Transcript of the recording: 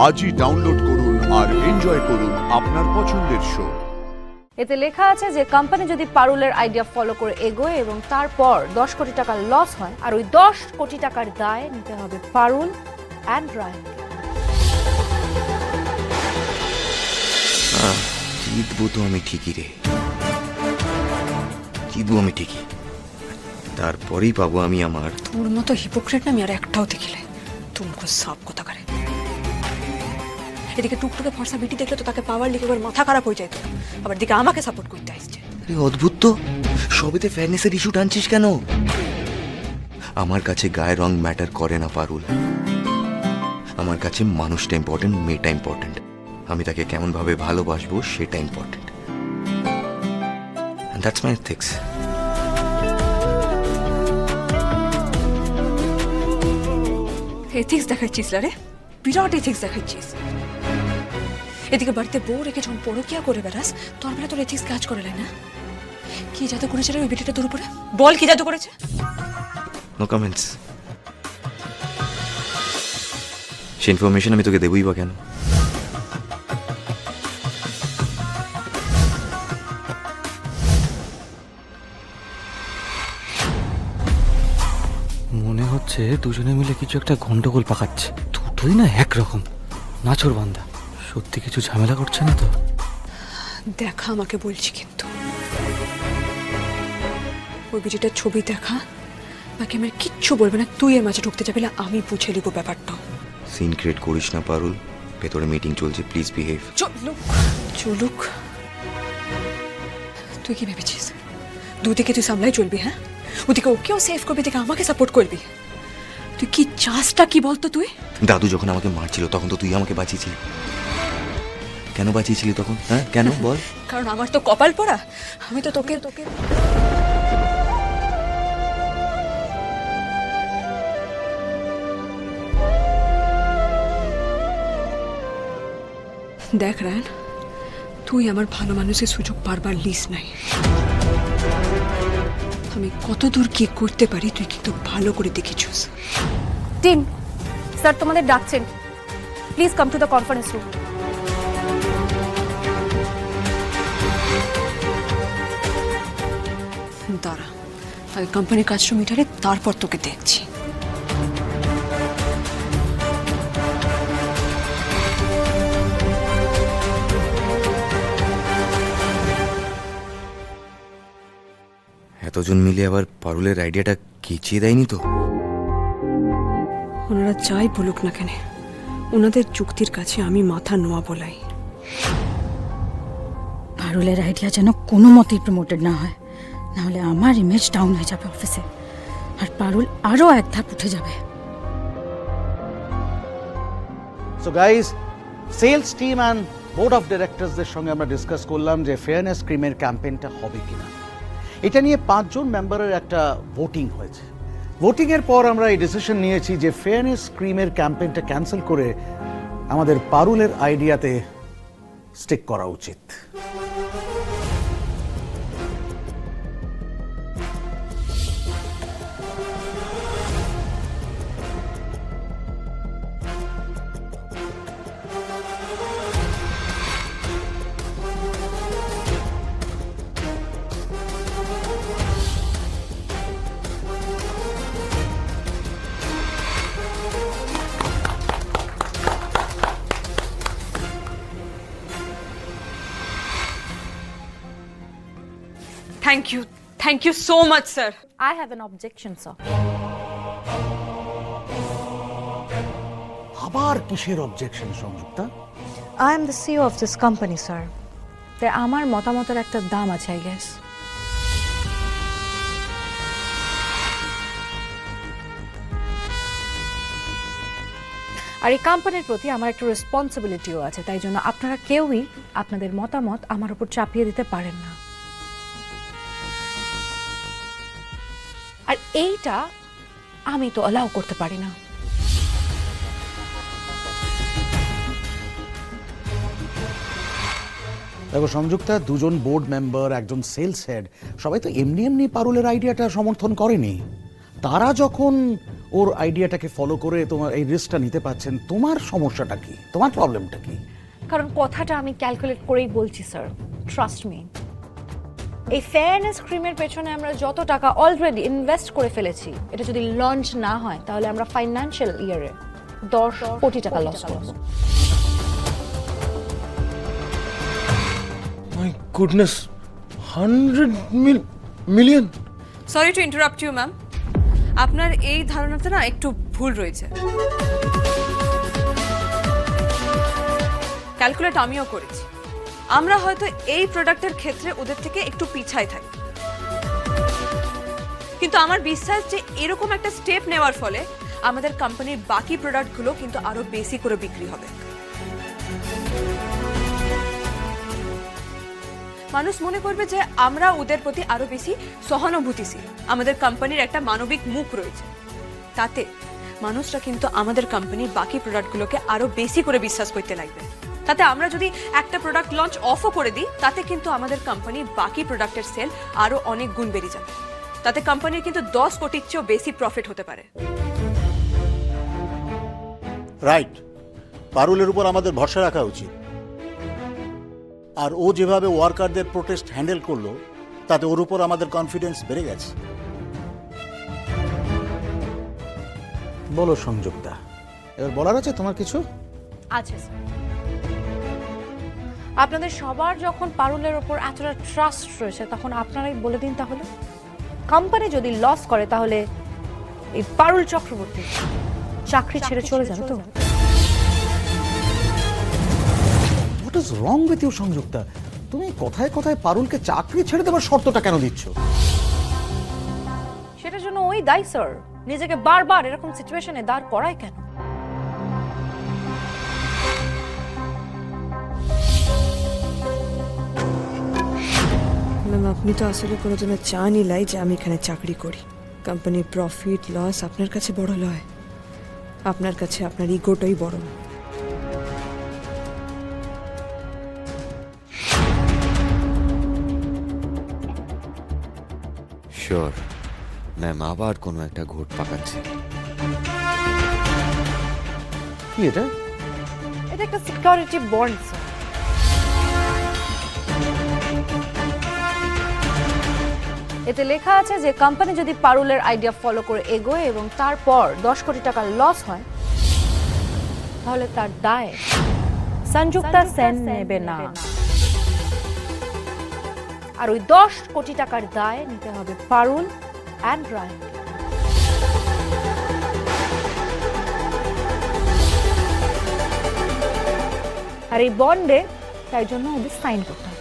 আজই ডাউনলোড করুন আর এনজয় করুন আপনার পছন্দের শো। এতে লেখা আছে যে কোম্পানি যদি পারুলের আইডিয়া ফলো করে এগোয় এবং তারপর 10 কোটি টাকার লস হয় আর ওই 10 কোটি টাকার দায় নিতে হবে পারুল অ্যান্ড রায়ন। জিতবো তো আমি ঠিকই রে, জিতবো আমি ঠিকই, তারপরেই পাবো আমি আমার। তোর মতো হিপোক্রেট না আমি আর একটাও দেখিলে তুমকো সাপ কথা করে। এদিকে টুকটুকে ফর্সা বিটি দেখলে তো তাকে পাওয়ার লিখে এবার মাথা খারাপ হয়ে যায়, তো আবার দিকে আমাকে সাপোর্ট করতে আসছে। অদ্ভুত তো, সবেতে ফেয়ারনেসের ইস্যু টানছিস কেন? আমার কাছে গায়ের রং ম্যাটার করে না পারুল, আমার কাছে মানুষটা ইম্পর্টেন্ট, মেয়েটা ইম্পর্টেন্ট। আমি তাকে কেমন ভাবে ভালোবাসবো সেটা important, and that's my ethics. Ethics দেখাচ্ছিস রে, বিরাট এথিক্স দেখাচ্ছিস। এদিকে বাড়িতে বউ রেখে যখন পরকিয়া করে বেড়াস, তোর বেলা তোর এথিক্স কাজ করে না? কি জাদু করেছে রে ওই বিটিটা তোর উপরে? বল কি জাদু করেছে? No comments. সে ইনফরমেশন আমি তোকে দেবই বা কেন? মনে হচ্ছে দুজনে মিলে কিছু একটা গন্ডগোল পাকাচ্ছে, দুটোই না একরকম নাচর বান্দা। সত্যি কিছু ঝামেলা করছে না তো? দেখা আমাকে বলছি, কিন্তু ওই বিটিটার ছবি দেখা, বাকি আমার কিচ্ছু বলবে না। তুই এর মাঝে ঢুকতে যাবি না, আমি বুঝে নিব ব্যাপারটা। সিন ক্রিয়েট করিস না পারুল, ভেতরে মিটিং চলছে, প্লিজ বিহেভ। চলুক। তুই কি ভেবেছিস দুদিকে তুই সামলাই চলবি? হ্যাঁ, ওদিকে ওকেও সেভ করবি, দিকে আমাকে সাপোর্ট করবি। তুই কি চাসটা কি বলতো? তুই দাদু যখন আমাকে মারছিল তখন তো তুই আমাকে বাঁচিয়েছিলি। কেন বাঁচিয়েছিলি তখন? হ্যাঁ কেন বল? কারণ আমার তো কপাল পড়া, আমি তো তোকে দেখ রায়ন, তুই আমার ভালো মানুষের সুযোগ বারবার লিস নাই। আমি কতদূর কি করতে পারি তুই কিন্তু ভালো করে দেখিছিস। টিম স্যার তোমাদের ডাকছেন, please come to the conference room. দাঁড়া, আগে কোম্পানির কাজটা মিটারে, তারপর তোকে দেখছি। এতজন মিলে আবার পারুলের আইডিয়াটা কেচিয়ে দেয়নি তো? ওনারা যাই বলুক না কেন, ওনাদের যুক্তির কাছে আমি মাথা নোয়া বলাই। পারুলের আইডিয়া যেন কোনো মতেই প্রমোটেড না হয়, নাহলে আমার ইমেজ ডাউন হয়ে যাবে অফিসে, আর পারুল আরও এক ধাপ উঠে যাবে। So guys, sales team and board of ডিরেক্টরসদের সঙ্গে আমরা ডিসকাস করলাম যে ফেয়ারনেস ক্রিমের ক্যাম্পেইনটা হবে কিনা। এটা নিয়ে 5 জন মেম্বারের একটা ভোটিং হয়েছে। ভোটিংয়ের পর আমরা এই ডিসিশন নিয়েছি যে ফেয়ারনেস ক্রিমের ক্যাম্পেইনটা ক্যান্সেল করে আমাদের পারুলের আইডিয়াতে স্টিক করা উচিত। Thank you so much sir. I have an objection, sir. আবার কিসের objection Sanjukta? I am the CEO of this company, sir. তাই আমার মতামতের একটা দাম আছে, I guess. আর এই কোম্পানির প্রতি আমার একটা রেসপন্সিবিলিটিও আছে, তাই জন্য আপনারা কেউই আপনাদের মতামত আমার উপর চাপিয়ে দিতে পারেন না। আর এইটা আমি তো অ্যালাউ করতে পারি না। দেখো সংযুক্তা, 2 জন বোর্ড মেম্বার, একজন সেলস হেড, সবাই তো এমনি এমনি পারুলের আইডিয়াটা সমর্থন করেনি। তারা যখন ওর আইডিয়াটাকে ফলো করে তোমার এই রিস্কটা নিতে পারছেন, তোমার সমস্যাটা কি, তোমার প্রবলেমটা কি? কারণ কথাটা আমি ক্যালকুলেট করেই বলছি স্যার, ট্রাস্ট মি। এই ফেয়ারনেস ক্রিমের পেছনে আমরা যত টাকা অলরেডি ইনভেস্ট করে ফেলেছি, এটা যদি লঞ্চ না হয় তাহলে আমরা ফাইন্যান্সিয়াল ইয়ারে 10 কোটি টাকা লস করব। My goodness, 100 million. Sorry to interrupt you ma'am, আপনার এই ধারণাতে না একটু ভুল রয়েছে। ক্যালকুলেট আমিও করেছি, আমরা হয়তো এই প্রোডাক্টের ক্ষেত্রে ওদের থেকে একটু পিছায় থাকি, কিন্তু আমার বিশ্বাস যে এরকম একটা স্টেপ নেওয়ার ফলে আমাদের কোম্পানির বাকি প্রোডাক্টগুলো কিন্তু আরো বেশি করে বিক্রি হবে। মানুষ মনে করবে যে আমরা ওদের প্রতি আরো বেশি সহানুভূতিশীল, আমাদের কোম্পানির একটা মানবিক মুখ রয়েছে। তাতে মানুষরা কিন্তু আমাদের কোম্পানির বাকি প্রোডাক্টগুলোকে আরো বেশি করে বিশ্বাস করতে লাগবে। তাতে আমরা যদি একটা প্রোডাক্ট লঞ্চ অফও করে দিই, তাতে কিন্তু আমাদের কোম্পানির বাকি প্রোডাক্টের সেল আরো অনেক গুণ বেড়ে যাবে। তাতে কোম্পানির কিন্তু 10 কোটির চেয়েও বেশি প্রফিট হতে পারে। রাইট, পারুলের উপর আমাদের ভরসা রাখা উচিত। আর ও যেভাবে ওয়ার্কারদের প্রোটেস্ট হ্যান্ডেল করলো, তাতে ওর উপর আমাদের কনফিডেন্স বেড়ে গেছে। বলো সংযুক্তা, এবার বলার আছে তোমার কিছু? আচ্ছা স্যার, আপনাদের সবার যখন পারুলের ওপর এতটা ট্রাস্ট রয়েছে, তখন আপনারাই বলে দিন তাহলে, কোম্পানি যদি লস করে তাহলে এই পারুল চক্রবর্তী চাকরি ছেড়ে চলে যাবে তো? What is wrong with you Sanjukta? তুমি কথায় কথায় পারুলকে চাকরি ছেড়ে দেওয়ার শর্তটা কেন দিচ্ছ? সেটার জন্য ওই দায়ী স্যার, নিজেকে বারবার এরকম সিচুয়েশনে দাঁড় করায় কেন? ম্যাম, আপনি তো আসলে কোনোদিনও চানই লাই যে আমি এখানে চাকরি করি। কোম্পানির প্রফিট লস আপনার কাছে বড় নয়, আপনার কাছে আপনার ইগোটাই বড়। শিওর ম্যাম, আবার কোনো একটা ঘোট পাকাচ্ছে। কি এটা? এটা একটা সিকিউরিটি বন্ড স্যার। এতে লেখা আছে যে কোম্পানি যদি পারুলের আইডিয়া ফলো করে এগোয় এবং তারপর 10 কোটি টাকা লস হয়, তাহলে তার দায় সংযুক্তা সেন নেবে না, আর ওই 10 কোটি টাকার দায় নিতে হবে পারুল অ্যান্ড রায়। আর এই বন্ডে তাই জন্য ওদের সাইন করতে হবে।